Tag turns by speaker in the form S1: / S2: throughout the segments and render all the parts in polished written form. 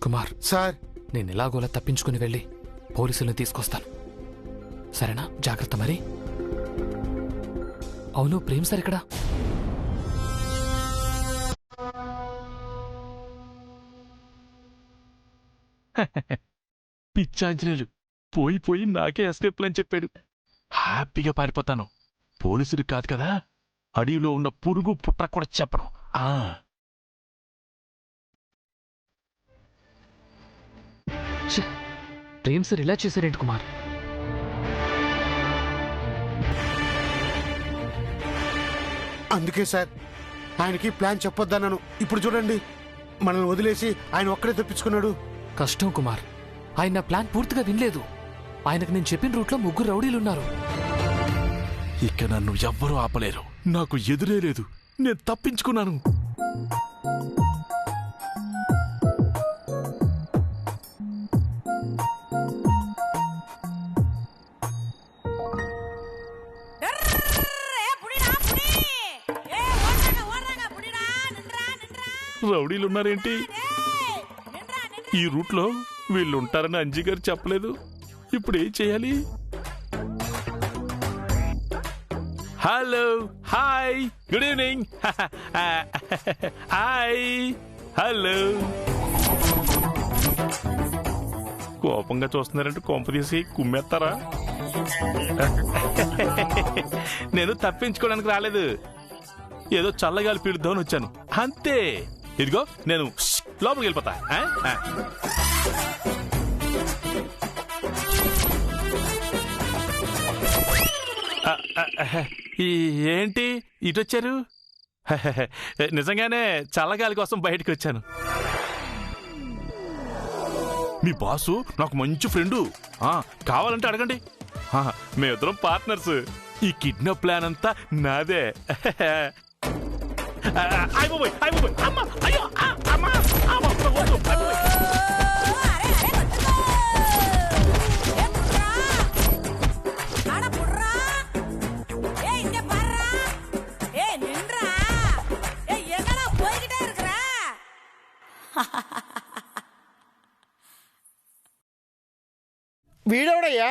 S1: Kumar
S2: sir,
S1: నేను ఎలాగోలా తప్పించుకుని వెళ్ళి పోలీసులను తీసుకొస్తాను. సరేనా? జాగ్రత్త మరి. అవును, ప్రేమ్ సార్ ఇక్కడ?
S3: పిచ్చాంజనేయులు పోయి పోయి నాకే ఎస్కేప్ ప్లాన్ చెప్పాడు. హ్యాపీగా పారిపోతాను. పోలీసుడు కాదు కదా, అడవిలో ఉన్న పురుగు పుట్ర కూడా చెప్పను.
S1: ప్రేమ్ సార్ ఇలా చేశారేంటి కుమార్?
S2: అందుకే సార్ ఆయనకి ప్లాన్ చెప్పొద్దన్నాను. ఇప్పుడు చూడండి, మనల్ని వదిలేసి ఆయన ఒక్కడే తప్పించుకున్నాడు.
S1: కష్టం కుమార్, ఆయన నా ప్లాన్ పూర్తిగా వినలేదు. ఆయనకు నేను చెప్పిన రూట్లో 3 రౌడీలున్నారు.
S3: ఇక నన్ను ఎవ్వరూ ఆపలేరు. నాకు ఎదురే లేదు. నేను తప్పించుకున్నాను. రౌడీలున్నారేంటి? ఈ రూట్లో వీళ్ళుంటారని అంజీ గారు చెప్పలేదు. ఇప్పుడు ఏం చేయాలి? Hello, hi, good evening. Hi, hello. కోపంగా చూస్తున్నారంటే కొంప తీసి కుమ్మేస్తారా? నేను తప్పించుకోవడానికి రాలేదు. ఏదో చల్లగాలి పీడుద్దామని వచ్చాను అంతే. ఇదిగో నేను లోపలికి వెళ్ళిపోతా. ఏంటి ఇటొచ్చారు? నిజంగానే చల్లగాలి కోసం బయటకు వచ్చాను. మీ బాసు నాకు మంచి ఫ్రెండు. కావాలంటే అడగండి. మేమిద్దరం పార్ట్నర్స్. ఈ కిడ్నాప్ ప్లాన్ అంతా నాదే.
S2: వీడెవడయ్యా?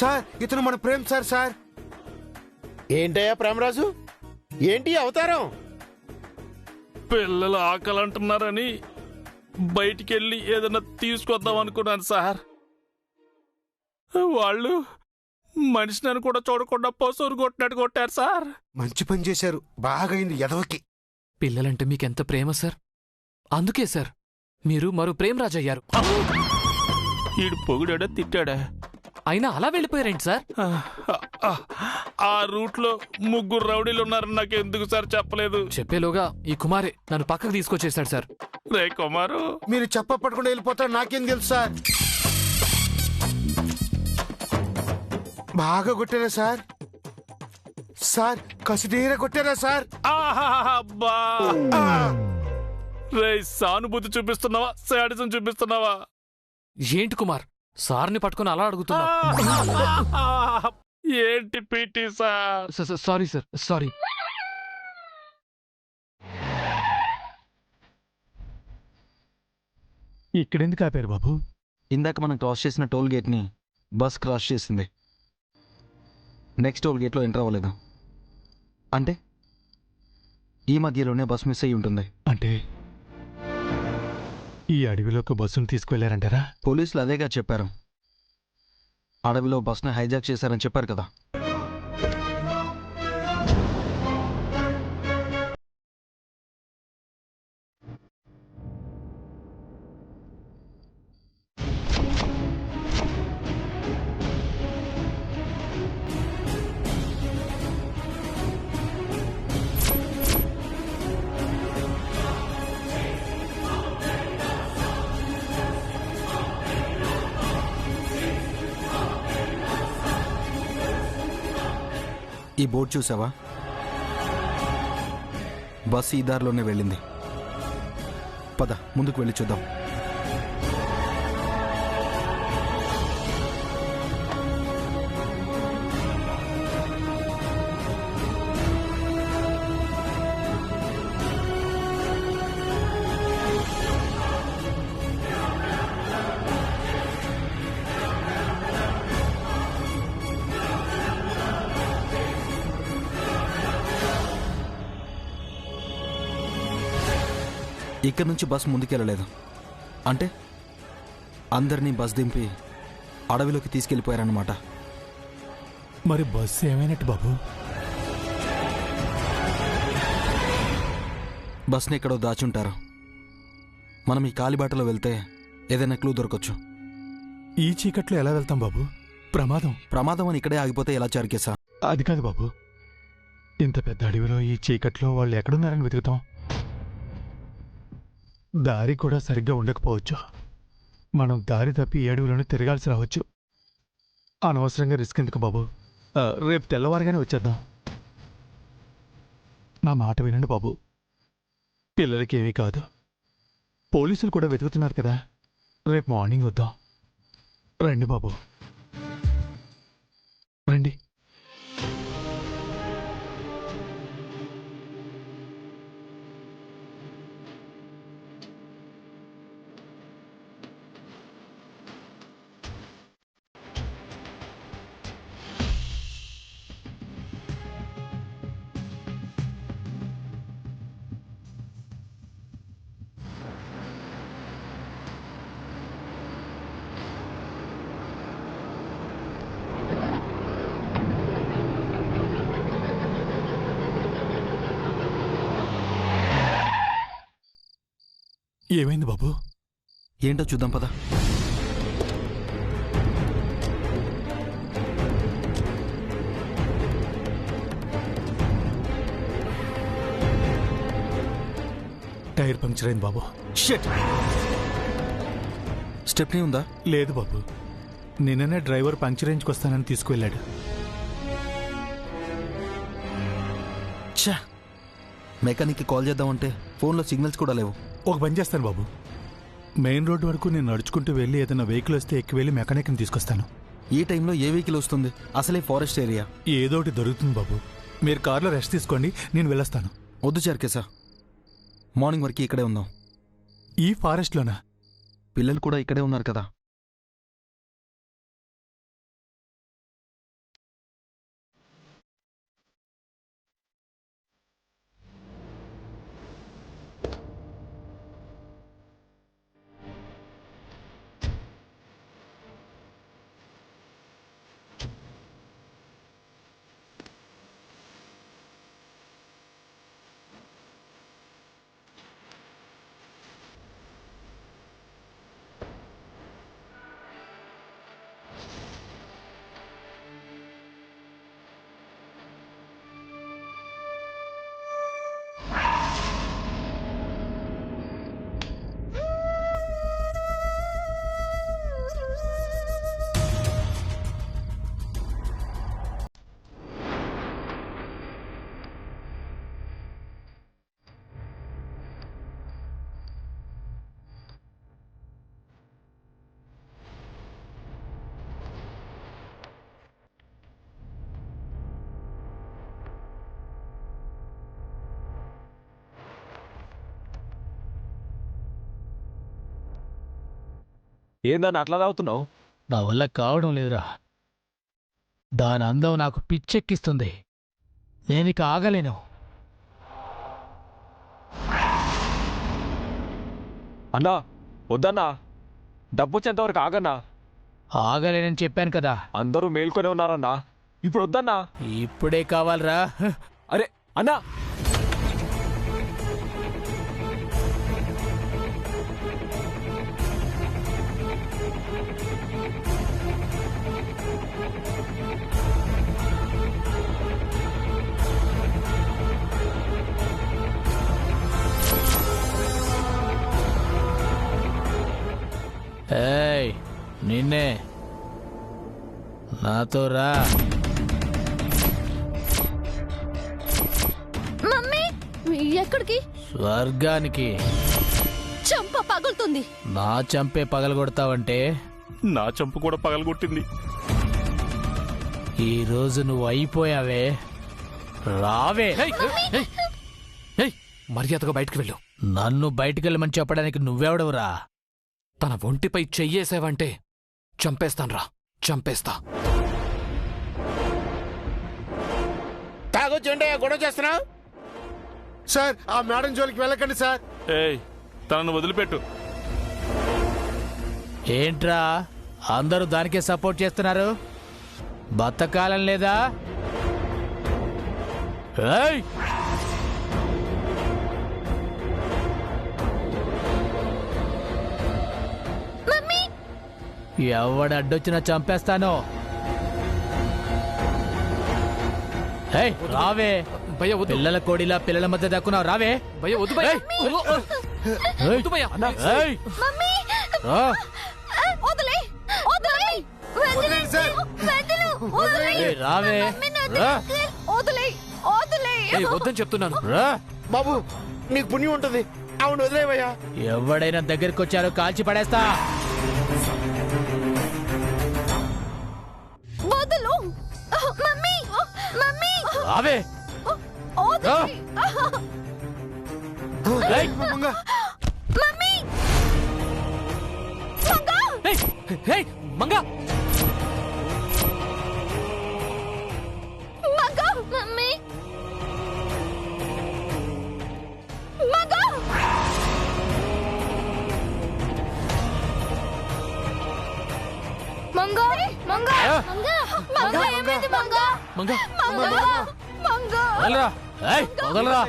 S2: సార్, ఇతను మన ప్రేమ్ సార్. సార్,
S4: ఏంటయ్యా ప్రేమరాజు, ఏంటి అవతారం?
S3: పిల్లలు ఆకలంటున్నారని బయటికెళ్ళి ఏదన్నా తీసుకొద్దాం అనుకున్నాను సార్. వాళ్ళు మనిషిని కూడా చూడకుండా పశువులు కొట్టినట్టు కొట్టారు సార్.
S2: మంచి పని చేశారు. బాగైంది ఎదవకి.
S1: పిల్లలంటే మీకెంత ప్రేమ సార్. అందుకే సార్ మీరు మరో ప్రేమ్ రాజు అయ్యారు.
S3: ఈడు పొగిడాడా తిట్టాడా?
S1: అయినా అలా వెళ్ళిపోయారేంటి సార్?
S3: ఆ రూట్లో 3 రౌడీలు ఉన్నారని నాకు ఎందుకు సార్ చెప్పలేదు?
S1: చెప్పేలోగా ఈ కుమారే నన్ను పక్కకు తీసుకొచ్చేశాడు సార్.
S3: రే కుమారు,
S2: మీరు చెప్పపడకుండా వెళ్ళిపోతారు నాకేం తెలుసు సార్. బాగా కొట్టారా సార్? సార్, కసిదీర కొట్టారా సార్?
S3: రే, సానుభూతి చూపిస్తున్నావా, శాడిజం చూపిస్తున్నావా?
S1: ఏంటి కుమార్, సార్ని పట్టుకుని అలా అడుగుతున్నా?
S3: ఏంటి PT sir?
S1: Sorry sir, sorry.
S5: ఇక్కడెందుకు ఆపారు బాబు?
S6: ఇందాక మనం క్రాస్ చేసిన టోల్ గేట్ని బస్ క్రాస్ చేసింది. నెక్స్ట్ టోల్ గేట్లో ఎంటర్ అవ్వలేదు. అంటే ఈ మధ్యలోనే బస్ మిస్ అయ్యి ఉంటుంది.
S5: అంటే ఈ అడవిలోకి బస్సును తీసుకువెళ్లారంటారా?
S6: పోలీసులు అదేగా చెప్పారు. అడవిలో బస్ని హైజాక్ చేశారని చెప్పారు కదా. ఈ బోర్డు చూసావా? బస్సు ఈ దారిలోనే వెళ్ళింది. పద, ముందుకు వెళ్ళి చూద్దాం. ఇక్కడ నుంచి బస్ ముందుకెళ్ళలేదు. అంటే అందరినీ బస్ దింపి అడవిలోకి తీసుకెళ్ళిపోయారన్నమాట.
S5: మరి బస్సు ఏమైనట్టు బాబు?
S6: బస్ని ఎక్కడో దాచుంటారు. మనం ఈ కాలిబాటలో వెళ్తే ఏదైనా క్లూ దొరకొచ్చు.
S5: ఈ చీకట్లో ఎలా వెళ్తాం బాబు? ప్రమాదం
S6: అని ఇక్కడే ఆగిపోతే ఎలా చారికేసా?
S5: అది కాదు బాబు, ఇంత పెద్ద అడవిలో ఈ చీకట్లో వాళ్ళు ఎక్కడున్నారని వెతుకుతాం. దారి కూడా సరిగ్గా ఉండకపోవచ్చు. మనం దారి తప్పి ఈ అడవిలోనే తిరగాల్సి రావచ్చు. అనవసరంగా రిస్క్ ఎందుకు బాబు? రేపు తెల్లవారుగానే వచ్చేద్దాం. నా మాట వినండి బాబు, పిల్లలకి ఏమీ కాదు. పోలీసులు కూడా వెతుకుతున్నారు కదా, రేపు మార్నింగ్ వద్దాం. రండి బాబు, రండి. ఏమైంది బాబు?
S6: ఏంటో చూద్దాం పద.
S5: టైర్ పంక్చర్ అయింది బాబు.
S6: షిట్! స్టెప్నీ ఉందా?
S5: లేదు బాబు, నిన్ననే డ్రైవర్ పంక్చర్ వేయించుకొస్తానని తీసుకువెళ్ళాడు.
S6: ఛా! మెకానిక్కి కాల్ చేద్దామంటే ఫోన్లో సిగ్నల్స్ కూడా లేవు.
S5: ఒక పని చేస్తాను బాబు, మెయిన్ రోడ్డు వరకు నేను నడుచుకుంటూ వెళ్ళి ఏదైనా వెహికల్ వస్తే ఎక్కి వెళ్ళి మెకానిక్ని తీసుకొస్తాను.
S6: ఈ టైంలో ఏ వెహికల్ వస్తుంది? అసలే ఫారెస్ట్ ఏరియా.
S5: ఏదో ఒకటి దొరుకుతుంది బాబు. మీరు కార్లో రెస్ట్ తీసుకోండి, నేను వెళ్ళొస్తాను.
S6: వద్దు చార్కేసా, మార్నింగ్ వరకు ఇక్కడే ఉందాం.
S5: ఈ ఫారెస్ట్లోనా?
S6: పిల్లలు కూడా ఇక్కడే ఉన్నారు కదా.
S3: ఏందని అట్లా తాగుతున్నావు?
S7: నా వల్ల కావడం లేదురా. దాని అందం నాకు పిచ్చెక్కిస్తుంది. నేనిక ఆగలేను.
S3: అన్నా వద్దన్నా, డబ్బు వచ్చేంతవరకు ఆగన్నా.
S7: ఆగలేనని చెప్పాను కదా.
S3: అందరూ మేల్కొనే ఉన్నారన్నా, ఇప్పుడు వద్దన్నా.
S7: ఇప్పుడే కావాలరా.
S3: అరే అన్నా,
S7: ఏయ్, నిన్నే, నాతో రా.
S8: మమ్మీ, ఎక్కడికి?
S7: స్వర్గానికి.
S8: చంప పగులుతుంది.
S7: నా చంపే పగలగొడతావంటే
S3: నా చంపు కూడా పగలగొట్టింది.
S7: ఈ రోజు నువ్వు అయిపోయావే. రావే.
S1: మర్యాదగా బయటకు వెళ్ళు.
S7: నన్ను బయటికెళ్ళమని చెప్పడానికి నువ్వెవడవురా?
S1: తన ఒంటిపై చెయ్యేసావంటే చంపేస్తాన్రా, చంపేస్తా.
S4: తాగొచ్చేంటే గొడవ చేస్తున్నావు?
S2: సార్, ఆ మేడం జోలికి వెళ్ళకండి సార్.
S3: ఏయ్, తనను వదిలిపెట్టు.
S7: ఏంట్రా అందరూ దానికే సపోర్ట్ చేస్తున్నారు? బతకాలం లేదా? ఏయ్!
S8: మమ్మీ
S7: ఎవడు అడ్డొచ్చినా చంపేస్తాను. ఏయ్ రావే,
S1: భయ్య వద్దు.
S7: పిల్లల కోడిలా పిల్లల మధ్య దక్కున్నావు, రావే.
S1: భయ్య వద్దు భయ్య.
S7: ఏయ్!
S1: వద్దు భయ్య.
S7: ఏయ్!
S8: మమ్మీ
S7: రా.
S8: వదిలే వదిలే
S2: వదిలేండి సార్.
S7: ఏయ్, రావే. రా.
S8: వదిలే వదిలే
S1: ఏయ్, వద్దని చెప్తున్నాను.
S7: రా.
S4: బాబు నీకు పుణ్యం ఉంటుంది. అవును వదిలేవయ్యా.
S7: ఎవడైనా దగ్గరికి వచ్చారో కాల్చి పడేస్తా.
S8: వదులు మమ్మీ మమ్మీ
S7: రావే.
S8: వదిలే
S7: ఏయ్!
S2: మంగ
S8: మమ్మీ మంగా
S1: ఏయ్, ఏయ్, మంగా.
S8: మంగా మమ్మీ మంగా మంగా మంగా మంగా మంగా ఏమైంది మంగా
S1: మంగా.
S8: మంగా మంగా
S7: వదలరా. ఏయ్, వదలరా.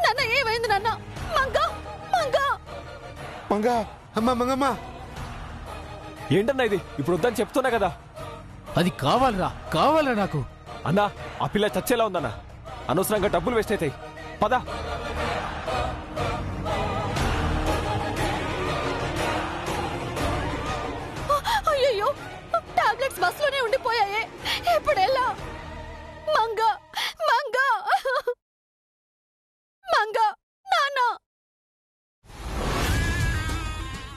S8: నాన్న ఏమైంది నాన్న మంగా మంగా
S2: మంగ అమ్మ మంగమ్మ.
S9: ఏంటన్నా ఇది? ఇప్పుడు వద్దని చెప్తున్నా కదా
S7: అది కావాలరా, కావాలరా నాకు.
S9: అన్నా. ఆ పిల్ల చచ్చేలా ఉందన్నా. అనవసరంగా డబ్బులు వేస్ట్ అవుతాయి. పద.
S8: అయ్యో టాబ్లెట్స్ బస్సులోనే ఉండిపోయాయే. ఇప్పుడు ఎలా? మంగా మంగా మంగా నాన్న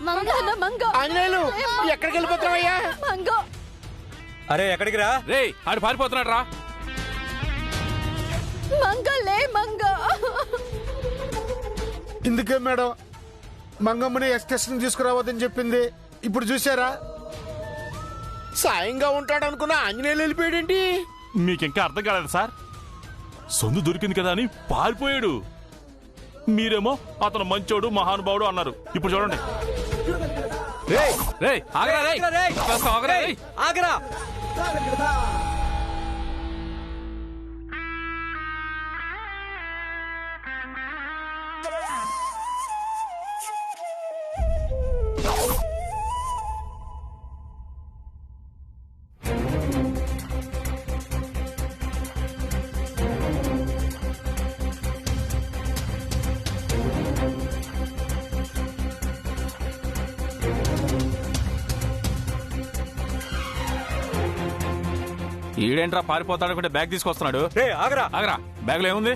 S8: మంగా మంగా
S4: ఆంజనేయులు ఎక్కడికి వెళ్ళిపోతావయ్యా?
S8: మంగా
S9: అరే ఎక్కడికి రా?
S3: రేయ్, ఆడు పారిపోతున్నాడు రా.
S8: మంగలే మంగా
S2: ఇందుకే మేడం మంగమ్మని ఎక్స్టెన్షన్ తీసుకురావద్దని చెప్పింది. ఇప్పుడు చూసారా?
S4: సాయంగా ఉంటాడు అనుకున్న ఆంజనేయులు వెళ్ళిపోయాడేంటి?
S3: మీకింకా అర్థం కాలేదు సార్. సొందు దొరికింది కదా అని పారిపోయాడు. మీరేమో అతను మంచోడు మహానుభావుడు అన్నారు. ఇప్పుడు చూడండి. రేయ్, ఆగరా రేయ్. కాస్త ఆగరా రేయ్.
S9: ఆగరా.
S3: ఈడేంట్రా పారిపోతాడనుకుంటే బ్యాగ్ తీసుకొస్తున్నాడు.
S9: రే ఆగరా.
S3: ఆగరా. బ్యాగ్లో ఏముంది?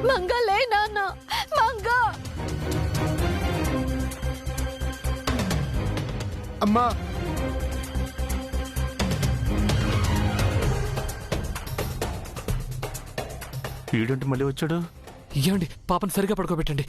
S8: మంగలే నాన్న మంగా
S2: అమ్మా
S3: ఈడేంటి మళ్ళీ వచ్చాడు?
S1: ఏమండి పాపని సరిగా పడుకోబెట్టండి.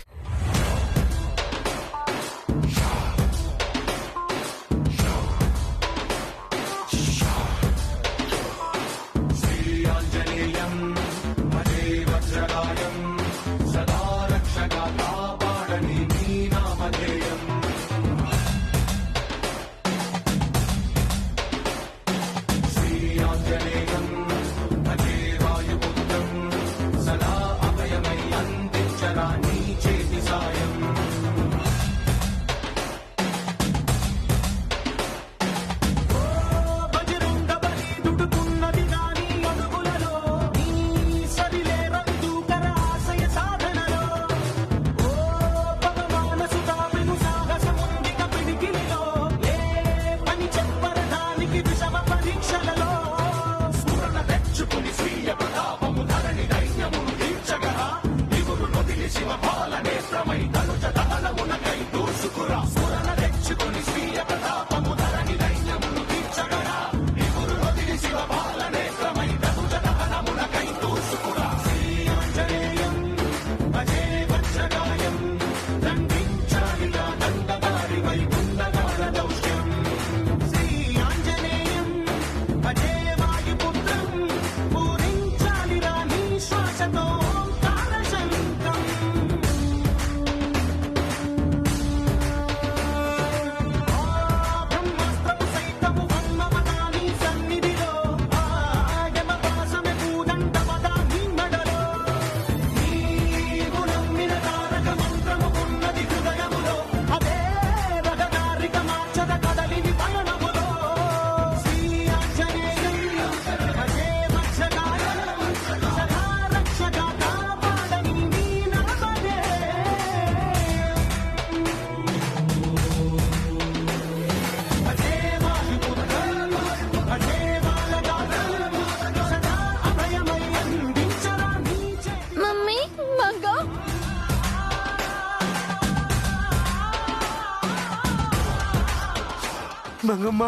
S2: మంగమ్మ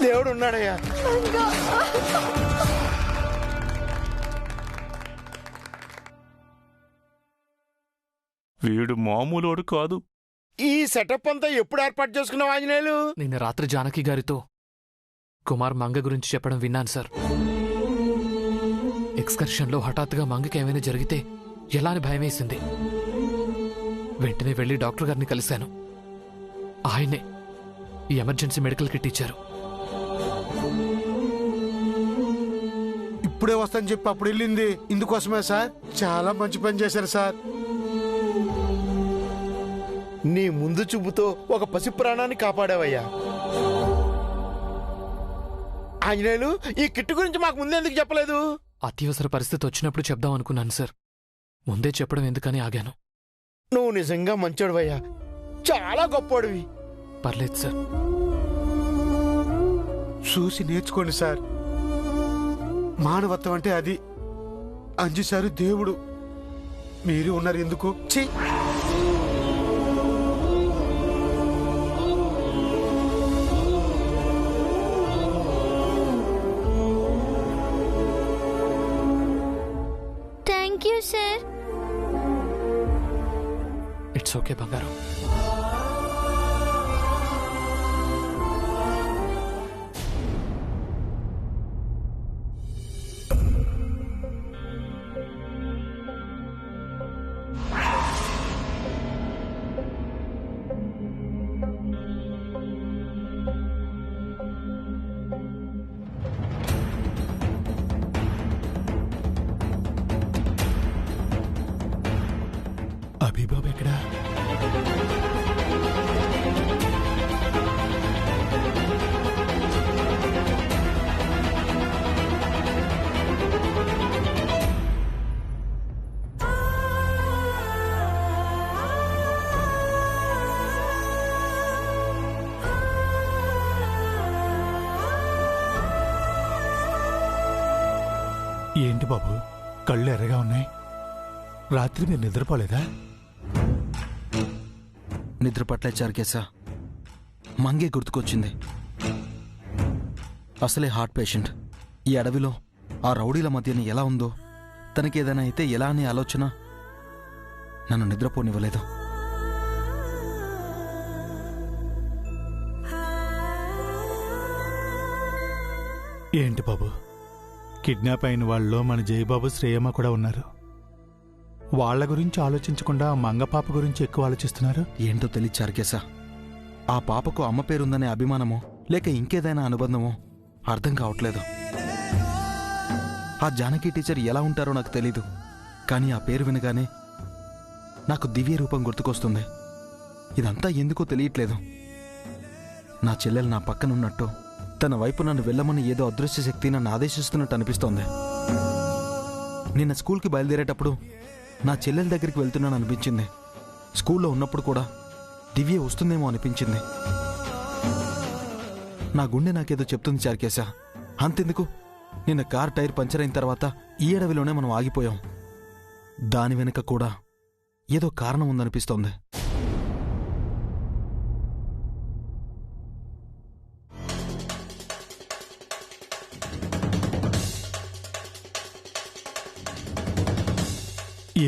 S4: దేవుడు ఉన్నాడయ్యా.
S3: వీడు మామూలోడు కాదు.
S4: ఈ సెటప్ అంతా ఎప్పుడు ఏర్పాటు చేసుకున్నావు ఆంజనేయులు?
S1: నిన్న రాత్రి జానకి గారితో కుమార్ మంగ గురించి చెప్పడం విన్నాను సార్. ఎక్స్కర్షన్లో హఠాత్తుగా మంగకి ఏమైనా జరిగితే ఎలా అని భయమేసింది. వెంటనే వెళ్లి డాక్టర్ గారిని కలిశాను. ఆయనే ఈ ఎమర్జెన్సీ మెడికల్ కిట్ ఇచ్చారు.
S2: ఇప్పుడే వస్తాను చెప్పి అప్పుడు వెళ్ళింది ఇందుకోసమే సార్. చాలా మంచి పని చేశారు సార్.
S4: నీ ముందు చూపుతో ఒక పసి ప్రాణాన్ని కాపాడావయ్యా. ఆంజనేయులు, ఈ కిట్టు గురించి మాకు ముందెందుకు చెప్పలేదు?
S1: అత్యవసర పరిస్థితి వచ్చినప్పుడు చెప్దాం అనుకున్నాను సార్. ముందే చెప్పడం ఎందుకని ఆగాను.
S4: నువ్వు నిజంగా మంచోడువయ్యా, చాలా గొప్పోడివి.
S1: పర్లేదు సార్.
S2: చూసి నేర్చుకోండి సార్. మానవత్వం అంటే అది. అంజు సారు దేవుడు, మీరు ఉన్నారు ఎందుకు? ఛీ!
S8: Thank you sir.
S1: It's okay బంగారం.
S5: అభిబాబు ఎక్కడా? ఏంటి బాబు, కళ్ళు ఎర్రగా ఉన్నాయి? రాత్రి మీరు నిద్రపోలేదా?
S6: నిద్ర పట్లే చార్కేశా. మంగే గుర్తుకొచ్చింది. అసలే హార్ట్ పేషెంట్. ఈ అడవిలో ఆ రౌడీల మధ్యన ఎలా ఉందో, తనకేదైనా అయితే ఎలా అనే ఆలోచన నన్ను నిద్రపోనివ్వలేదు.
S5: ఏంటి బాబు, కిడ్నాప్ అయిన వాళ్ళలో మన జయబాబు శ్రేయమ్మ కూడా ఉన్నారు. వాళ్ళ గురించి ఆలోచించకుండా మంగ పాప గురించి ఎక్కువ ఆలోచిస్తున్నారు.
S6: ఏంటో తెలియదు చార్కేశా. ఆ పాపకు అమ్మ పేరుందనే అభిమానమో లేక ఇంకేదైనా అనుబంధమో అర్థం కావట్లేదు. ఆ జానకి టీచర్ ఎలా ఉంటారో నాకు తెలీదు, కానీ ఆ పేరు వినగానే నాకు దివ్య రూపం గుర్తుకొస్తుంది. ఇదంతా ఎందుకో తెలియట్లేదు. నా చెల్లెలు నా పక్కనున్నట్టు, తన వైపు నన్ను వెళ్ళమని ఏదో అదృశ్య శక్తి నన్ను ఆదేశిస్తున్నట్టు అనిపిస్తోంది. నిన్న స్కూల్కి బయలుదేరేటప్పుడు నా చెల్లెల దగ్గరికి వెళ్తున్నాను అనిపించింది. స్కూల్లో ఉన్నప్పుడు కూడా దివ్య వస్తుందేమో అనిపించింది. నా గుండె నాకేదో చెప్తుంది చార్కేశా. అంతెందుకు, నిన్న కార్ టైర్ పంచర్ అయిన తర్వాత ఈ అడవిలోనే మనం ఆగిపోయాం. దాని వెనుక కూడా ఏదో కారణం ఉందనిపిస్తోంది.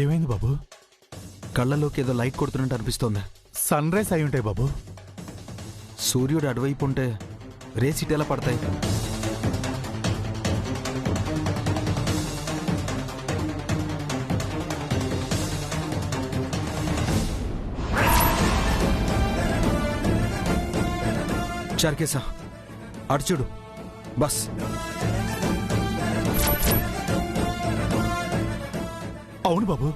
S5: ఏమైంది బాబు?
S6: కళ్ళలోకి ఏదో లైట్ కొడుతున్నట్టు అనిపిస్తోంది.
S5: సన్ రైజ్ అయి ఉంటాయి బాబు.
S6: సూర్యుడు అటువైపు ఉంటే రేస్ ఇటెలా పడతాయి? చార్కేశా, అటు చూడు, బస్.
S5: అవును బాబు,